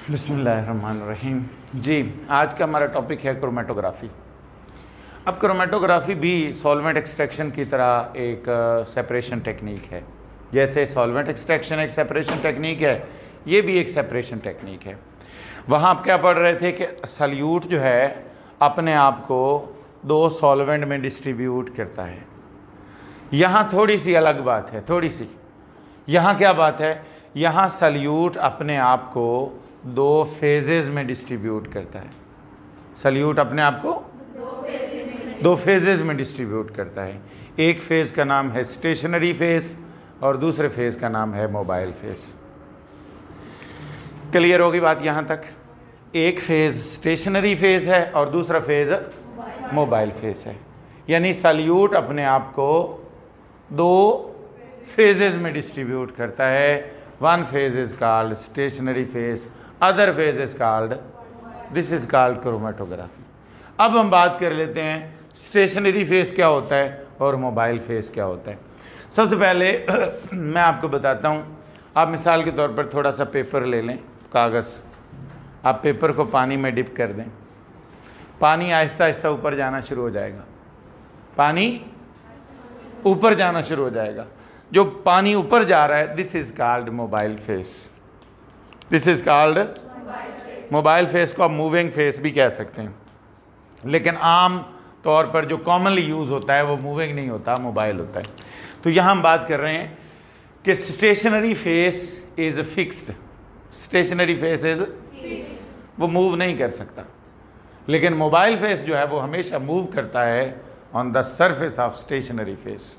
बिस्मिल्लाहिर्रहमानिर्रहीम। जी, आज का हमारा टॉपिक है क्रोमेटोग्राफी। अब क्रोमेटोग्राफी भी सॉल्वेंट एक्सट्रैक्शन की तरह एक सेपरेशन टेक्निक है। जैसे सॉल्वेंट एक्सट्रैक्शन एक सेपरेशन टेक्निक है, ये भी एक सेपरेशन टेक्निक है। वहाँ आप क्या पढ़ रहे थे कि सल्यूट जो है अपने आप को दो सॉल्वेंट में डिस्ट्रीब्यूट करता है। यहाँ थोड़ी सी अलग बात है, थोड़ी सी। यहाँ क्या बात है, यहाँ सल्यूट अपने आप को दो फेजेस में डिस्ट्रीब्यूट करता है। सल्यूट अपने आप को दो फेजेस में डिस्ट्रीब्यूट करता है। एक फेज़ का नाम है स्टेशनरी फेज़ और दूसरे फेज़ का नाम है मोबाइल फेज़। क्लियर होगी बात यहाँ तक? एक फेज़ स्टेशनरी फेज़ है और दूसरा फेज़ मोबाइल फेज़ है। यानी सल्यूट अपने आप को दो फेजेस में डिस्ट्रीब्यूट करता है। One phase is called stationary phase, other phase is called, this is called chromatography. अब हम बात कर लेते हैं स्टेशनरी फेज क्या होता है और मोबाइल फेज क्या होता है। सबसे पहले मैं आपको बताता हूँ। आप मिसाल के तौर पर थोड़ा सा पेपर ले लें, कागज़। आप पेपर को पानी में डिप कर दें, पानी आहिस्ता आहिस्ता ऊपर जाना शुरू हो जाएगा। पानी ऊपर जाना शुरू हो जाएगा। जो पानी ऊपर जा रहा है, this is called mobile face. This is called mobile face को आप मूविंग फेस भी कह सकते हैं, लेकिन आम तौर पर जो कॉमनली यूज़ होता है वो मूविंग नहीं होता, मोबाइल होता है। तो यहाँ हम बात कर रहे हैं कि stationary phase is fixed. Stationary phase is वो मूव नहीं कर सकता, लेकिन मोबाइल फेस जो है वो हमेशा मूव करता है on the surface of stationary phase.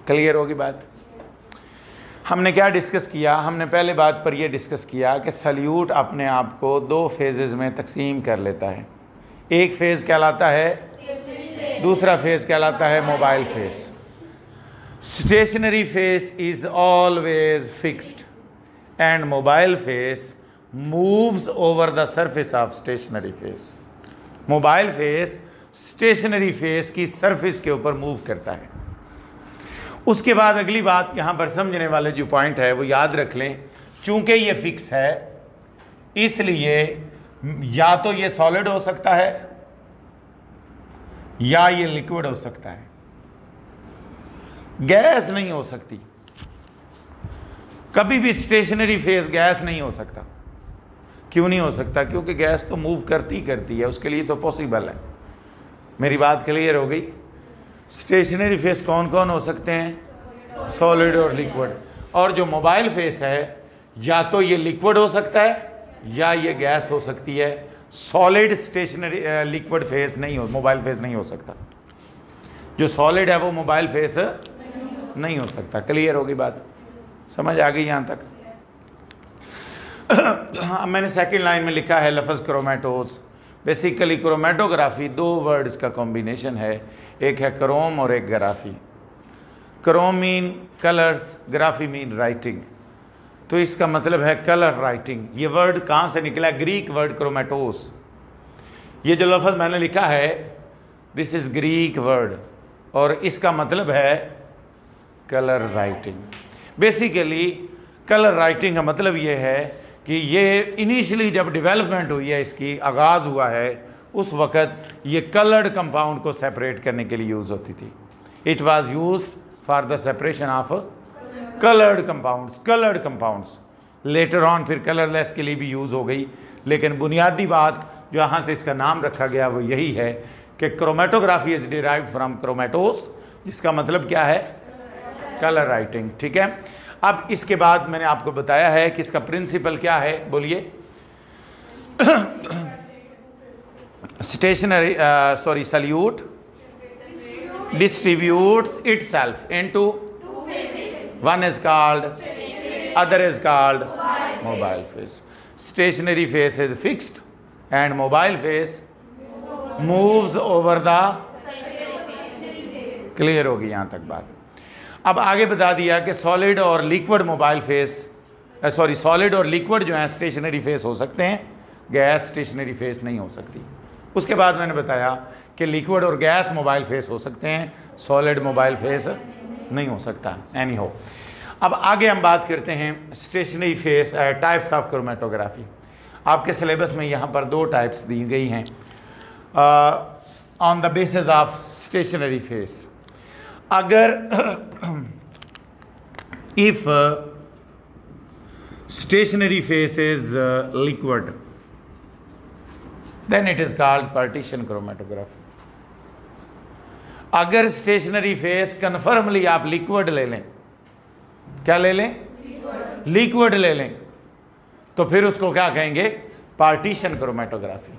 Clear होगी बात? हमने क्या डिस्कस किया? हमने पहले बात पर यह डिस्कस किया कि सल्यूट अपने आप को दो फेजेस में तकसीम कर लेता है। एक फेज़ कहलाता है, दूसरा फेज़ कहलाता है mobile phase. Stationary phase is always fixed and mobile phase moves over the surface of stationary phase. Mobile phase stationary phase की सरफेस के ऊपर मूव करता है। उसके बाद अगली बात यहाँ पर समझने वाले जो पॉइंट है वो याद रख लें। चूंकि ये फिक्स है, इसलिए या तो ये सॉलिड हो सकता है या ये लिक्विड हो सकता है। गैस नहीं हो सकती। कभी भी स्टेशनरी फेस गैस नहीं हो सकता। क्यों नहीं हो सकता? क्योंकि गैस तो मूव करती है, उसके लिए तो पॉसिबल है। मेरी बात क्लियर हो गई? स्टेशनरी फेस कौन कौन हो सकते हैं? सॉलिड और लिक्विड। और जो मोबाइल फेस है, या तो ये लिक्विड हो सकता है या ये गैस हो सकती है। सॉलिड स्टेशनरी लिक्विड फेस नहीं हो, मोबाइल फेस नहीं हो सकता। जो सॉलिड है वो मोबाइल फेस नहीं हो सकता। क्लियर होगी बात? समझ आ गई यहाँ तक? मैंने सेकंड लाइन में लिखा है लफ्ज़ क्रोमेटोस। बेसिकली क्रोमेटोग्राफी दो वर्ड्स का कॉम्बिनेशन है, एक है क्रोम और एक graphy. Chrome mean colours, graphy mean writing. तो इसका मतलब है कलर राइटिंग। ये वर्ड कहाँ से निकला? Greek word chromatos. ये जो लफ्ज़ मैंने लिखा है, दिस इज़ ग्रीक वर्ड, और इसका मतलब है colour writing. Basically colour writing का मतलब ये है कि ये इनिशियली जब डेवलपमेंट हुई है, इसकी आगाज़ हुआ है, उस वक़्त ये कलर्ड कंपाउंड को सेपरेट करने के लिए यूज़ होती थी। It was used for the separation of coloured compounds. Coloured compounds later on फिर कलरलेस के लिए भी यूज़ हो गई, लेकिन बुनियादी बात जो यहाँ से इसका नाम रखा गया वो यही है कि क्रोमेटोग्राफी इज डिराइव्ड फ्रॉम क्रोमेटोस, जिसका मतलब क्या है? Colour writing. ठीक है। अब इसके बाद मैंने आपको बताया है कि इसका प्रिंसिपल क्या है, बोलिए। Stationary solute distributes itself into one is called, other is called mobile phase. Stationary phase is fixed and mobile phase moves over the, clear होगी यहाँ तक बात? अब आगे बता दिया कि सॉलिड और लिक्विड मोबाइल फेस, सॉलिड और लिक्विड जो है स्टेशनरी फेस हो सकते हैं, गैस स्टेशनरी फेस नहीं हो सकती। उसके बाद मैंने बताया कि लिक्विड और गैस मोबाइल फेस हो सकते हैं, सॉलिड मोबाइल फेस नहीं हो सकता। एनी हो, अब आगे हम बात करते हैं stationary phase types of chromatography. आपके सिलेबस में यहाँ पर 2 टाइप्स दी गई हैं on the basis of stationary phase. अगर if stationary phase is liquid then it is called partition chromatography. अगर स्टेशनरी फेस कन्फर्मली आप लिक्विड ले लें, क्या ले लें? लिक्विड ले लें, तो फिर उसको क्या कहेंगे? Partition chromatography.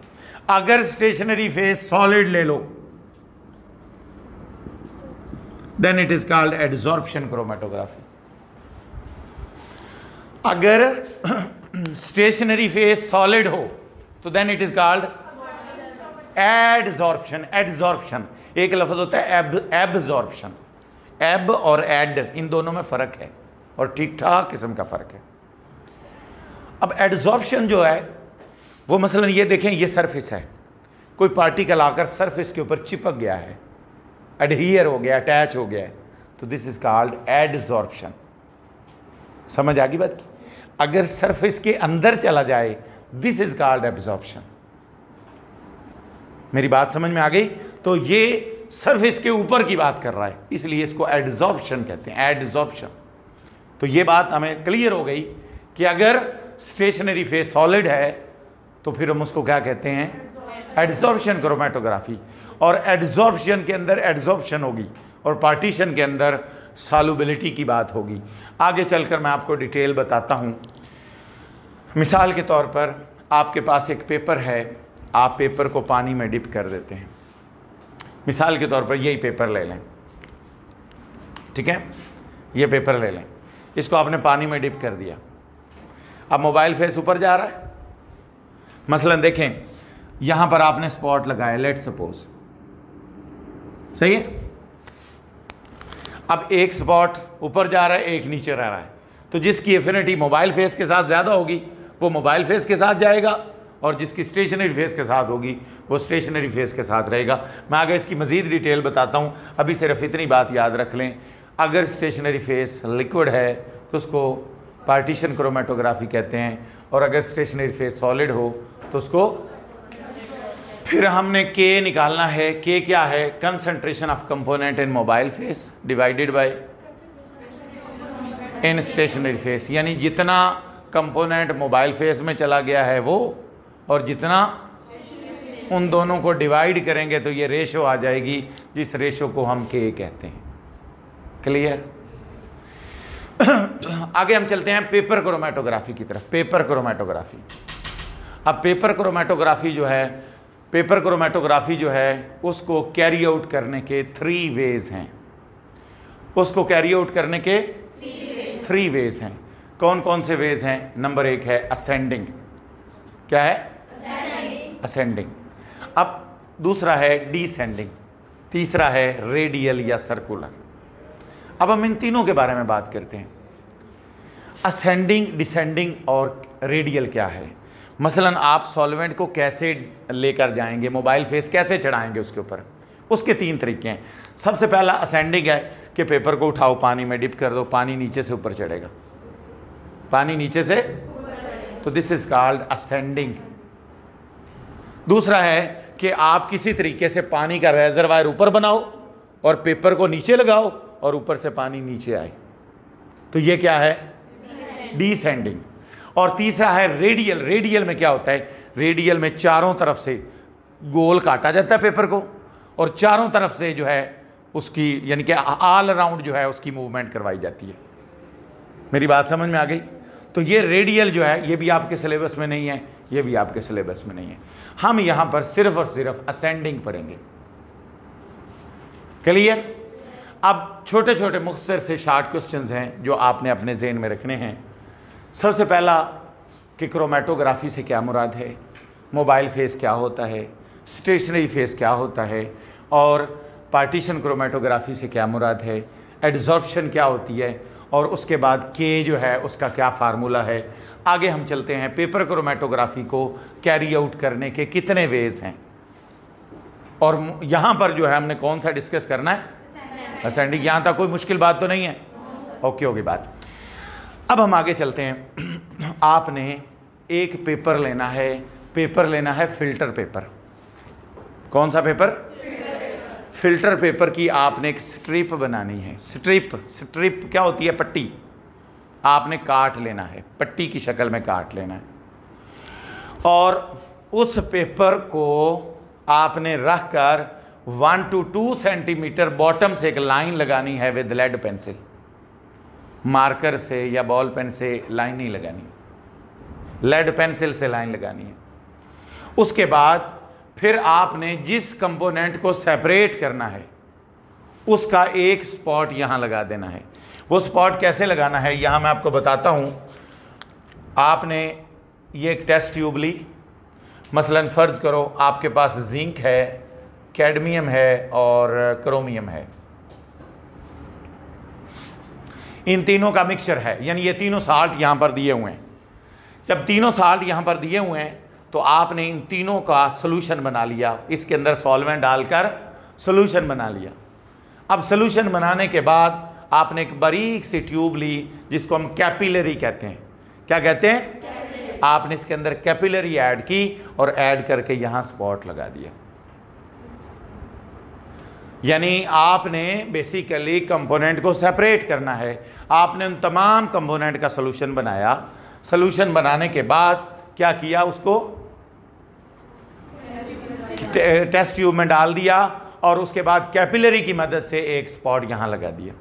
अगर स्टेशनरी फेस सॉलिड ले लो then it is called adsorption chromatography. अगर स्टेशनरी फेस सॉलिड हो तो then it is called adsorption. Adsorption एक लफ्ज होता है एब्जॉर्प्शन। एब और एड इन दोनों में फ़र्क है और ठीक ठाक किस्म का फ़र्क है। अब एडजॉर्प्शन जो है वो मसलन ये देखें, ये सरफेस है, कोई पार्टिकल आकर सरफेस के ऊपर चिपक गया है, एडहियर हो गया, अटैच हो गया है, तो दिस इज कॉल्ड एडजॉर्प्शन। समझ आ गई बात की? अगर सरफेस के अंदर चला जाए दिस इज कॉल्ड एब्जॉर्प्शन। मेरी बात समझ में आ गई? तो ये सरफेस के ऊपर की बात कर रहा है, इसलिए इसको एडजॉर्प्शन कहते हैं, एडजॉर्प्शन। तो ये बात हमें क्लियर हो गई कि अगर स्टेशनरी फेस सॉलिड है तो फिर हम उसको क्या कहते हैं? Adsorption chromatography. और एडजॉर्प्शन के अंदर एडजॉर्प्शन होगी और पार्टीशन के अंदर सॉल्युबिलिटी की बात होगी। आगे चलकर मैं आपको डिटेल बताता हूँ। मिसाल के तौर पर आपके पास एक पेपर है, आप पेपर को पानी में डिप कर देते हैं। मिसाल के तौर पर यही पेपर ले लें, ठीक है, ये पेपर ले लें, इसको आपने पानी में डिप कर दिया। अब मोबाइल फेस ऊपर जा रहा है, मसलन देखें यहाँ पर आपने स्पॉट लगाया, लेट सपोज, सही है। अब एक स्पॉट ऊपर जा रहा है, एक नीचे रह रहा है, तो जिसकी एफिनिटी मोबाइल फेस के साथ ज़्यादा होगी वो मोबाइल फेस के साथ जाएगा और जिसकी स्टेशनरी फेस के साथ होगी वो स्टेशनरी फेस के साथ रहेगा। मैं आगे इसकी मज़ीद डिटेल बताता हूँ, अभी सिर्फ इतनी बात याद रख लें। अगर स्टेशनरी फेस लिक्विड है तो उसको पार्टीशन क्रोमेटोग्राफी कहते हैं, और अगर स्टेशनरी फेस सॉलिड हो तो उसको, फिर हमने के निकालना है। के क्या है? Concentration of component in mobile phase divided by in stationary phase, यानी जितना कंपोनेंट मोबाइल फेस में चला गया है वो, और जितना उन दोनों को डिवाइड करेंगे तो ये रेशो आ जाएगी, जिस रेशो को हम के कहते हैं। क्लियर? आगे हम चलते हैं पेपर क्रोमेटोग्राफी की तरफ। पेपर क्रोमेटोग्राफी, अब पेपर क्रोमेटोग्राफी जो है, पेपर क्रोमेटोग्राफी जो है उसको कैरी आउट करने के 3 वेज हैं। उसको कैरी आउट करने के 3 वेज हैं। कौन कौन से वेज हैं? नंबर 1 है असेंडिंग। क्या है? असेंडिंग। अब दूसरा है डिसेंडिंग, तीसरा है रेडियल या सर्कुलर। अब हम इन तीनों के बारे में बात करते हैं। असेंडिंग, डिसेंडिंग और रेडियल क्या है? मसलन आप सॉल्वेंट को कैसे लेकर जाएंगे, मोबाइल फेस कैसे चढ़ाएंगे उसके ऊपर, उसके 3 तरीके हैं। सबसे पहला असेंडिंग है कि पेपर को उठाओ, पानी में डिप कर दो, पानी नीचे से ऊपर चढ़ेगा, पानी नीचे से, तो दिस इज कॉल्ड असेंडिंग। दूसरा है कि आप किसी तरीके से पानी का रेजरवायर ऊपर बनाओ और पेपर को नीचे लगाओ और ऊपर से पानी नीचे आए, तो ये क्या है? डिसेंडिंग। और तीसरा है रेडियल। रेडियल में क्या होता है? रेडियल में चारों तरफ से गोल काटा जाता है पेपर को और चारों तरफ से जो है उसकी, यानी कि ऑल अराउंड जो है उसकी मूवमेंट करवाई जाती है। मेरी बात समझ में आ गई? तो ये रेडियल जो है ये भी आपके सिलेबस में नहीं है, ये भी आपके सिलेबस में नहीं है। हम यहाँ पर सिर्फ और सिर्फ असेंडिंग पढ़ेंगे। क्लियर? अब छोटे छोटे मुख्तसर से शार्ट क्वेश्चंस हैं जो आपने अपने ज़हन में रखने हैं। सबसे पहला कि क्रोमेटोग्राफी से क्या मुराद है, मोबाइल फेस क्या होता है, स्टेशनरी फेस क्या होता है, और पार्टीशन क्रोमेटोग्राफी से क्या मुराद है, एडजॉर्प्शन क्या होती है, और उसके बाद के जो है उसका क्या फार्मूला है। आगे हम चलते हैं, पेपर क्रोमेटोग्राफी को कैरी आउट करने के कितने वेज हैं, और यहाँ पर जो है हमने कौन सा डिस्कस करना है? असेंडिंग। यहाँ तक कोई मुश्किल बात तो नहीं है? ओके होगी बात। अब हम आगे चलते हैं। आपने एक पेपर लेना है, पेपर लेना है फिल्टर पेपर। कौन सा पेपर? फिल्टर पेपर की आपने एक स्ट्रिप बनानी है। स्ट्रिप क्या होती है? पट्टी। आपने काट लेना है, पट्टी की शक्ल में काट लेना है, और उस पेपर को आपने रख कर 1 to 2 सेंटीमीटर बॉटम से एक लाइन लगानी है विद लेड पेंसिल। मार्कर से या बॉल पेन से लाइन नहीं लगानी, लेड पेंसिल से लाइन लगानी है। उसके बाद फिर आपने जिस कंपोनेंट को सेपरेट करना है उसका एक स्पॉट यहां लगा देना है। वो स्पॉट कैसे लगाना है यहां मैं आपको बताता हूं। आपने ये एक टेस्ट ट्यूब ली, मसलन फ़र्ज़ करो आपके पास जिंक है, कैडमियम है और क्रोमियम है। इन तीनों का मिक्सचर है, यानी ये तीनों साल्ट यहां पर दिए हुए हैं। जब तीनों साल्ट यहां पर दिए हुए हैं तो आपने इन तीनों का सोल्यूशन बना लिया, इसके अंदर सॉल्वेंट डालकर सोल्यूशन बना लिया। अब सोल्यूशन बनाने के बाद आपने एक बारीक सी ट्यूब ली जिसको हम कैपिलरी कहते हैं। क्या कहते हैं? आपने इसके अंदर कैपिलरी ऐड की और ऐड करके यहां स्पॉट लगा दिया। यानी आपने बेसिकली कंपोनेंट को सेपरेट करना है। आपने उन तमाम कंपोनेंट का सोल्यूशन बनाया। सोल्यूशन बनाने के बाद क्या किया? उसको टेस्ट ट्यूब में डाल दिया और उसके बाद कैपिलरी की मदद से एक स्पॉट यहां लगा दिया।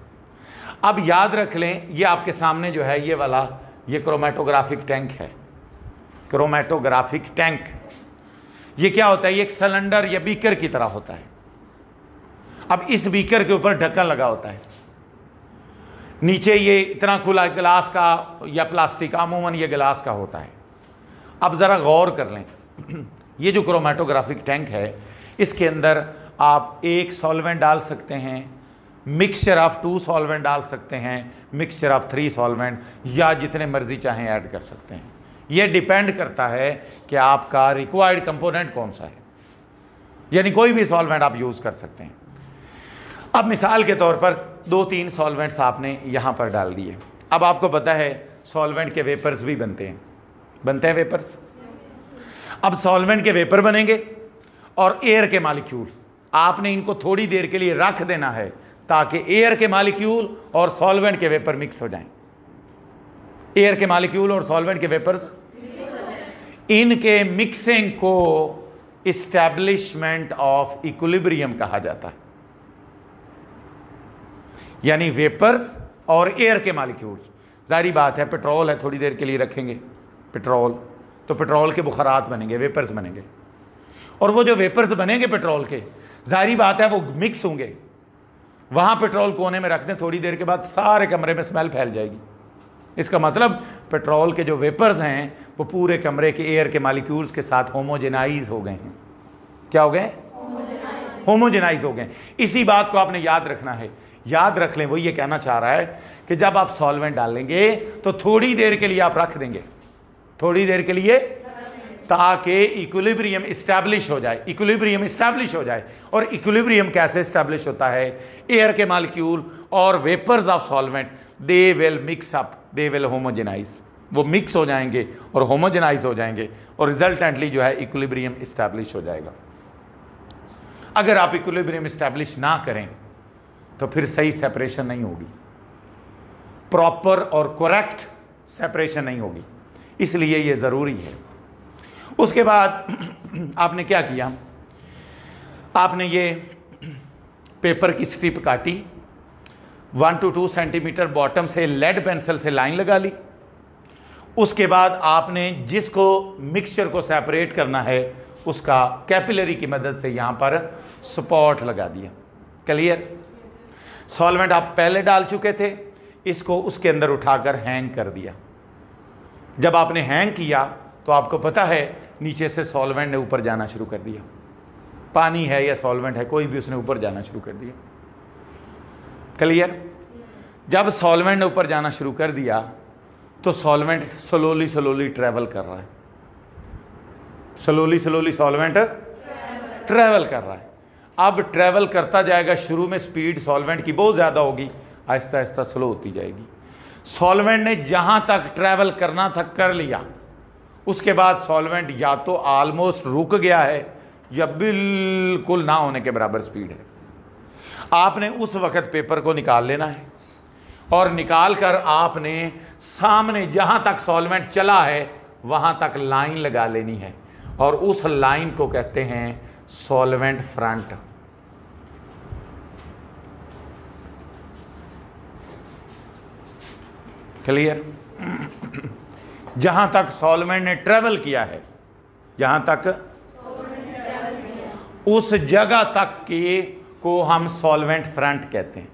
अब याद रख लें, ये आपके सामने जो है ये वाला, ये क्रोमेटोग्राफिक टैंक है। क्रोमेटोग्राफिक टैंक ये क्या होता है? ये एक सिलेंडर या बीकर की तरह होता है। अब इस बीकर के ऊपर ढक्कन लगा होता है, नीचे ये इतना खुला गिलास का या प्लास्टिक, अमूमन ये गिलास का होता है। अब ज़रा गौर कर लें, ये जो क्रोमेटोग्राफिक टैंक है इसके अंदर आप एक सॉल्वेंट डाल सकते हैं, मिक्सचर ऑफ 2 सॉल्वेंट डाल सकते हैं, मिक्सचर ऑफ 3 सॉल्वेंट, या जितने मर्जी चाहें ऐड कर सकते हैं। ये डिपेंड करता है कि आपका रिक्वायर्ड कंपोनेंट कौन सा है, यानी कोई भी सॉल्वेंट आप यूज़ कर सकते हैं। अब मिसाल के तौर पर 2-3 सॉल्वेंट्स आपने यहाँ पर डाल दिए। अब आपको पता है सॉल्वेंट के वेपर्स भी बनते हैं वेपर्स। अब सॉल्वेंट के वेपर बनेंगे और एयर के मॉलिक्यूल, आपने इनको थोड़ी देर के लिए रख देना है ताकि एयर के मॉलिक्यूल और सॉल्वेंट के वेपर मिक्स हो जाएं। एयर के मॉलिक्यूल और सॉल्वेंट के वेपर्स, इनके मिक्सिंग को इस्टेब्लिशमेंट ऑफ इक्विलिब्रियम कहा जाता है। यानी वेपर्स और एयर के मॉलिक्यूल्स, जाहिर बात है पेट्रोल है, थोड़ी देर के लिए रखेंगे पेट्रोल, तो पेट्रोल के बुखारात बनेंगे, वेपर्स बनेंगे, और वो जो वेपर्स बनेंगे पेट्रोल के, जाहिर बात है वो मिक्स होंगे। वहाँ पेट्रोल कोने में रख दें, थोड़ी देर के बाद सारे कमरे में स्मेल फैल जाएगी। इसका मतलब पेट्रोल के जो वेपर्स हैं वो पूरे कमरे के एयर के मॉलिक्यूल्स के साथ होमोजेनाइज हो गए हैं। क्या हो गए? होमोजेनाइज हो गए। इसी बात को आपने याद रखना है। याद रख लें, वो ये कहना चाह रहा है कि जब आप सॉल्वेंट डालेंगे तो थोड़ी देर के लिए आप रख देंगे, थोड़ी देर के लिए, ताकि इक्विलिब्रियम इस्टेब्लिश हो जाए। इक्विलिब्रियम इस्टेब्लिश हो जाए। और इक्विलिब्रियम कैसे इस्टेब्लिश होता है? एयर के मॉलिक्यूल और vapours of solvent, they will mix up, they will homogenise, वो मिक्स हो जाएंगे और होमोजेनाइज हो जाएंगे और रिजल्टेंटली जो है इक्विलिब्रियम इस्टेब्लिश हो जाएगा। अगर आप इक्विलिब्रियम इस्टेब्लिश ना करें तो फिर सही सेपरेशन नहीं होगी, प्रॉपर और करेक्ट सेपरेशन नहीं होगी, इसलिए ये ज़रूरी है। उसके बाद आपने क्या किया? आपने ये पेपर की स्ट्रिप काटी, 1 to 2 सेंटीमीटर बॉटम से लेड पेंसिल से लाइन लगा ली। उसके बाद आपने जिसको मिक्सचर को सेपरेट करना है उसका कैपिलरी की मदद से यहाँ पर स्पॉट लगा दिया। क्लियर? सॉल्वेंट आप पहले डाल चुके थे, इसको उसके अंदर उठाकर हैंग कर दिया। जब आपने हैंग किया तो आपको पता है नीचे से सॉल्वेंट ने ऊपर जाना शुरू कर दिया। पानी है या सॉल्वेंट है, कोई भी, उसने ऊपर जाना शुरू कर दिया। क्लियर? जब सॉल्वेंट ने ऊपर जाना शुरू कर दिया तो सॉल्वेंट स्लोली ट्रैवल कर रहा है। स्लोली सॉल्वेंट ट्रैवल कर रहा है। अब ट्रैवल करता जाएगा। शुरू में स्पीड सॉल्वेंट की बहुत ज़्यादा होगी, आहिस्ता आहिस्ता स्लो होती जाएगी। सॉल्वेंट ने जहां तक ट्रैवल करना था कर लिया, उसके बाद सॉल्वेंट या तो ऑलमोस्ट रुक गया है या बिल्कुल ना होने के बराबर स्पीड है। आपने उस वक्त पेपर को निकाल लेना है और निकाल कर आपने सामने जहां तक सॉल्वेंट चला है वहां तक लाइन लगा लेनी है और उस लाइन को कहते हैं सॉल्वेंट फ्रंट। क्लियर? जहां तक सॉल्वेंट ने ट्रेवल किया है, जहां तक उस जगह तक के को हम सॉल्वेंट फ्रंट कहते हैं।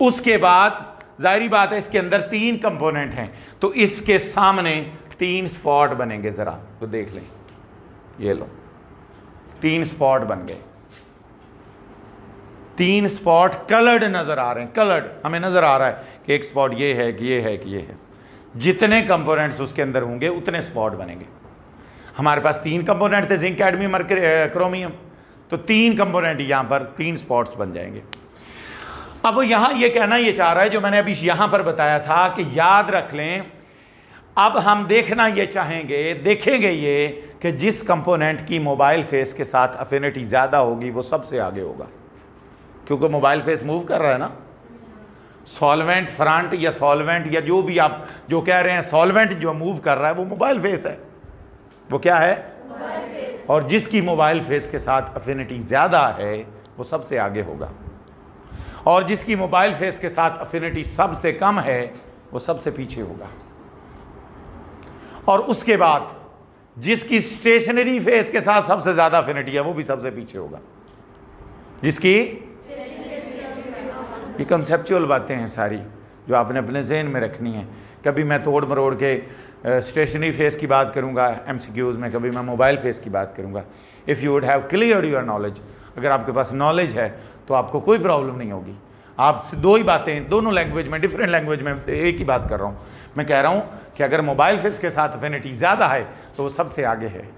उसके बाद जाहिर बात है इसके अंदर 3 कंपोनेंट हैं, तो इसके सामने 3 स्पॉट बनेंगे। जरा तो देख लें, ये लो 3 स्पॉट बन गए। 3 स्पॉट कलर्ड नजर आ रहे हैं, कलर्ड हमें नजर आ रहा है कि एक स्पॉट ये है कि ये है कि ये है। जितने कंपोनेंट्स उसके अंदर होंगे उतने स्पॉट बनेंगे। हमारे पास 3 कंपोनेंट थे, जिंक, कैडमियम, क्रोमियम, तो 3 कंपोनेंट यहां पर 3 स्पॉट्स बन जाएंगे। अब वो यहां ये कहना ये चाह रहा है जो मैंने अभी यहां पर बताया था कि याद रख लें, अब हम देखना ये चाहेंगे, देखेंगे ये कि जिस कंपोनेंट की मोबाइल फेस के साथ अफिनिटी ज़्यादा होगी वो सबसे आगे होगा, क्योंकि मोबाइल फेस मूव कर रहा है ना। सॉल्वेंट फ्रंट या सॉल्वेंट या जो भी आप जो कह रहे हैं, सॉल्वेंट जो मूव कर रहा है वो मोबाइल फेस है। वो क्या है? Mobile face. और जिसकी मोबाइल फेस के साथ अफिनिटी ज़्यादा है वो सबसे आगे होगा, और जिसकी मोबाइल फेस के साथ अफिनिटी सबसे कम है वो सबसे पीछे होगा। और उसके बाद जिसकी स्टेशनरी फेस के साथ सबसे ज़्यादा अफिनिटी है वो भी सबसे पीछे होगा। जिसकी, ये कंसेप्चुअल बातें हैं सारी जो आपने अपने जहन में रखनी है। कभी मैं तोड़ मरोड़ के स्टेशनरी फेस की बात करूंगा एमसीक्यूज़ में, कभी मैं मोबाइल फेस की बात करूंगा। If you would have clear your knowledge, अगर आपके पास नॉलेज है तो आपको कोई प्रॉब्लम नहीं होगी। आप 2 ही बातें, दोनों लैंग्वेज में, डिफरेंट लैंग्वेज में एक ही बात कर रहा हूँ। मैं कह रहा हूँ कि अगर मोबाइल फेस के साथ अफिनिटी ज़्यादा है तो वो सबसे आगे है,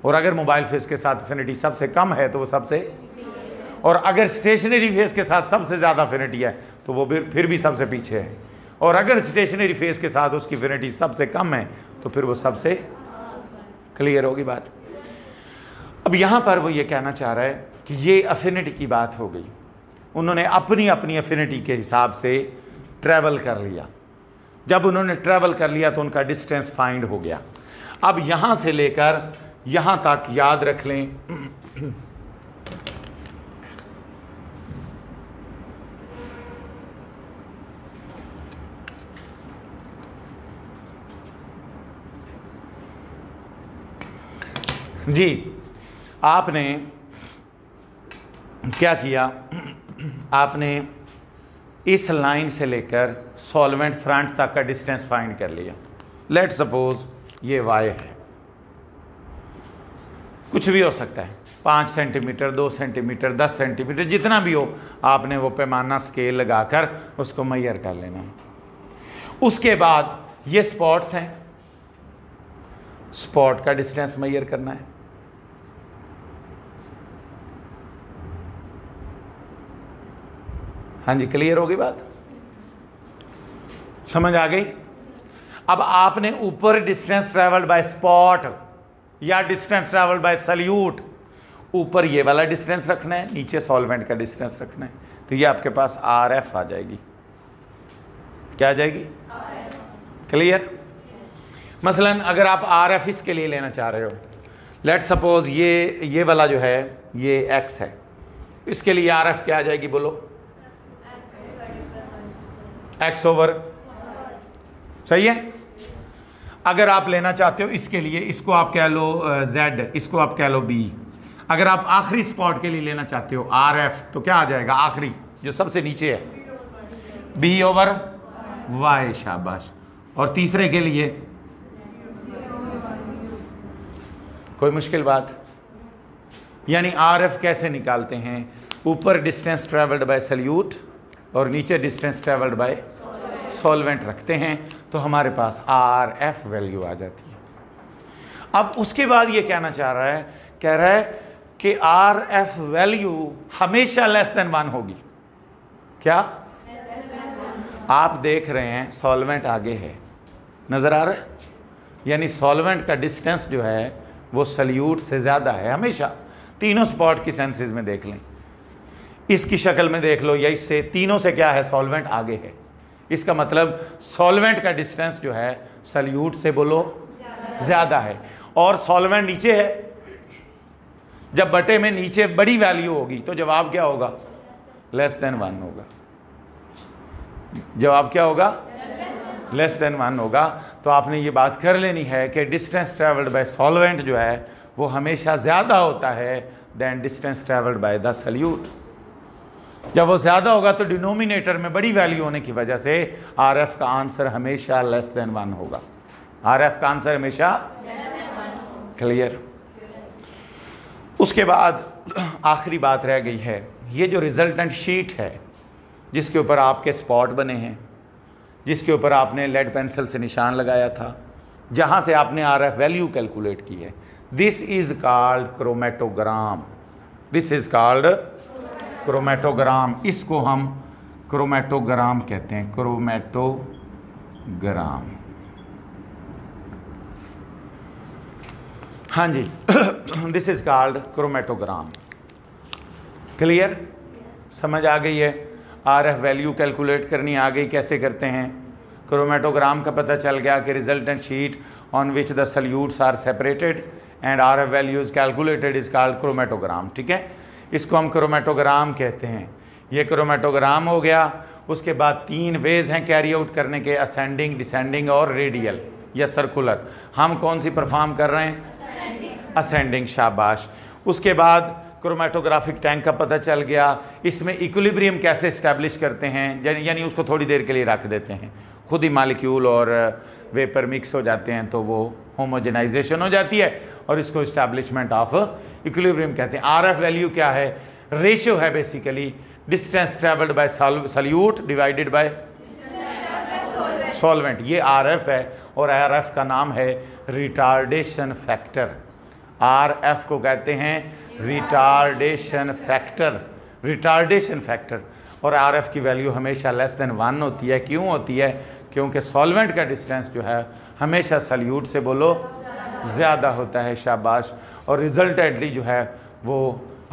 और अगर मोबाइल फेस के साथ अफिनिटी सबसे कम है तो वो सबसे, और अगर स्टेशनरी फेस के साथ सबसे ज़्यादा अफिनिटी है तो वो फिर भी सबसे पीछे है, और अगर स्टेशनरी फेस के साथ उसकी अफिनिटी सबसे कम है तो फिर वो सबसे। क्लियर होगी बात? अब यहाँ पर वो ये कहना चाह रहा है कि ये अफिनिटी की बात हो गई, उन्होंने अपनी अपनी अफिनिटी के हिसाब से ट्रैवल कर लिया। जब उन्होंने ट्रैवल कर लिया तो उनका डिस्टेंस फाइंड हो गया। अब यहाँ से लेकर यहाँ तक याद रख लें, जी आपने क्या किया, आपने इस लाइन से लेकर सॉल्वेंट फ्रंट तक का डिस्टेंस फाइंड कर लिया। लेट सपोज ये y है, कुछ भी हो सकता है, 5 सेंटीमीटर, 2 सेंटीमीटर, 10 सेंटीमीटर, जितना भी हो, आपने वो पैमाना स्केल लगाकर उसको मेजर कर लेना है। उसके बाद ये स्पॉट्स हैं, स्पॉट का डिस्टेंस मेजर करना है। हाँ जी, क्लियर होगी बात? समझ आ गई? अब आपने ऊपर डिस्टेंस ट्रैवल्ड बाय स्पॉट या डिस्टेंस ट्रैवल्ड बाय सल्यूट, ऊपर ये वाला डिस्टेंस रखना है, नीचे सॉल्वेंट का डिस्टेंस रखना है, तो ये आपके पास RF आ जाएगी। क्या आ जाएगी? क्लियर? मसलन अगर आप RF इसके लिए लेना चाह रहे हो, लेट सपोज ये वाला जो है ये X है, इसके लिए RF क्या आ जाएगी बोलो? X ओवर, सही है। अगर आप लेना चाहते हो इसके लिए, इसको आप कह लो Z, इसको आप कह लो B। अगर आप आखिरी स्पॉट के लिए लेना चाहते हो RF, तो क्या आ जाएगा? आखिरी जो सबसे नीचे है B ओवर Y, शाबाश। और तीसरे के लिए कोई मुश्किल बात? यानी RF कैसे निकालते हैं? ऊपर डिस्टेंस ट्रैवल्ड बाय सल्यूट और नीचे डिस्टेंस ट्रैवल्ड बाय सॉल्वेंट रखते हैं, तो हमारे पास RF वैल्यू आ जाती है। अब उसके बाद ये कहना चाह रहा है, कह रहा है कि RF वैल्यू हमेशा लेस देन 1 होगी। क्या? आप देख रहे हैं सॉल्वेंट आगे है, नज़र आ रहा है, यानी सॉल्वेंट का डिस्टेंस जो है वो सल्यूट से ज़्यादा है हमेशा। तीनों स्पॉट की सेंसेस में देख लें, इसकी शक्ल में देख लो या इससे, तीनों से क्या है, सॉल्वेंट आगे है। इसका मतलब सॉल्वेंट का डिस्टेंस जो है सल्यूट से बोलो ज़्यादा है, और सॉल्वेंट नीचे है। जब बटे में नीचे बड़ी वैल्यू होगी तो जवाब क्या होगा, लेस देन 1 होगा। जवाब क्या होगा, लेस देन 1 होगा। तो आपने ये बात कर लेनी है कि डिस्टेंस ट्रेवल्ड बाय सॉल्वेंट जो है वो हमेशा ज़्यादा होता है than distance travelled by the solute. जब वो ज़्यादा होगा तो डिनोमिनेटर में बड़ी वैल्यू होने की वजह से RF का आंसर हमेशा लेस देन 1 होगा। RF का आंसर हमेशा क्लियर। उसके बाद आखिरी बात रह गई है, ये जो रिजल्टेंट शीट है जिसके ऊपर आपके स्पॉट बने हैं, जिसके ऊपर आपने लेड पेंसिल से निशान लगाया था, जहाँ से आपने RF वैल्यू कैलकुलेट की है, this is called chromatogram. This is called chromatogram. इसको हम क्रोमेटोग्राम कहते हैं, क्रोमेटोग्राम। हाँ जी, this is called chromatogram. Clear, समझ आ गई है। RF वैल्यू कैलकुलेट करनी आ गई, कैसे करते हैं। क्रोमेटोग्राम का पता चल गया कि resultant sheet on which the solutes are separated and RF value is calculated is called chromatogram. ठीक है, इसको हम क्रोमेटोग्राम कहते हैं। ये क्रोमेटोग्राम हो गया। उसके बाद 3 वेज हैं कैरी आउट करने के, असेंडिंग, डिसेंडिंग और रेडियल या सर्कुलर। हम कौन सी परफॉर्म कर रहे हैं, असेंडिंग, शाबाश। उसके बाद क्रोमेटोग्राफिक टैंक का पता चल गया। इसमें इक्विलिब्रियम कैसे इस्टेब्लिश करते हैं, यानी उसको थोड़ी देर के लिए रख देते हैं, खुद ही मालिक्यूल और वेपर मिक्स हो जाते हैं तो वो होमोजेनाइजेशन हो जाती है और इसको इस्टेब्लिशमेंट ऑफ इक्विलिब्रियम कहते हैं। RF वैल्यू क्या है, रेशियो है basically distance travelled by solute divided by solvent. ये RF है और RF का नाम है रिटार्डेशन फैक्टर। RF को कहते हैं रिटार्डेशन फैक्टर, रिटार्डेशन फैक्टर। और RF की वैल्यू हमेशा लेस देन 1 होती है। क्यों होती है, क्योंकि सॉल्वेंट का डिस्टेंस जो है हमेशा सल्यूट से बोलो ज़्यादा होता है, शाबाश। और रिजल्टेंटली जो है वो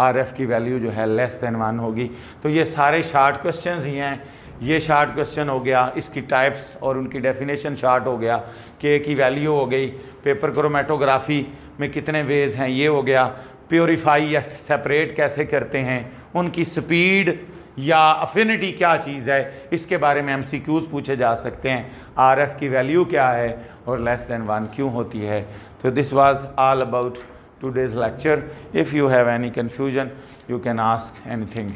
RF की वैल्यू जो है लेस देन 1 होगी। तो ये सारे शार्ट क्वेश्चंस ही हैं। ये शार्ट क्वेश्चन हो गया, इसकी टाइप्स और उनकी डेफिनेशन शार्ट हो गया, K की वैल्यू हो गई, पेपर क्रोमेटोग्राफी में कितने वेज हैं ये हो गया, प्योरीफाई या सेपरेट कैसे करते हैं, उनकी स्पीड या अफिनिटी क्या चीज़ है, इसके बारे में MCQs पूछे जा सकते हैं। RF की वैल्यू क्या है और लेस देन 1 क्यों होती है। तो this was all about today's lecture. If you have any confusion, you can ask anything.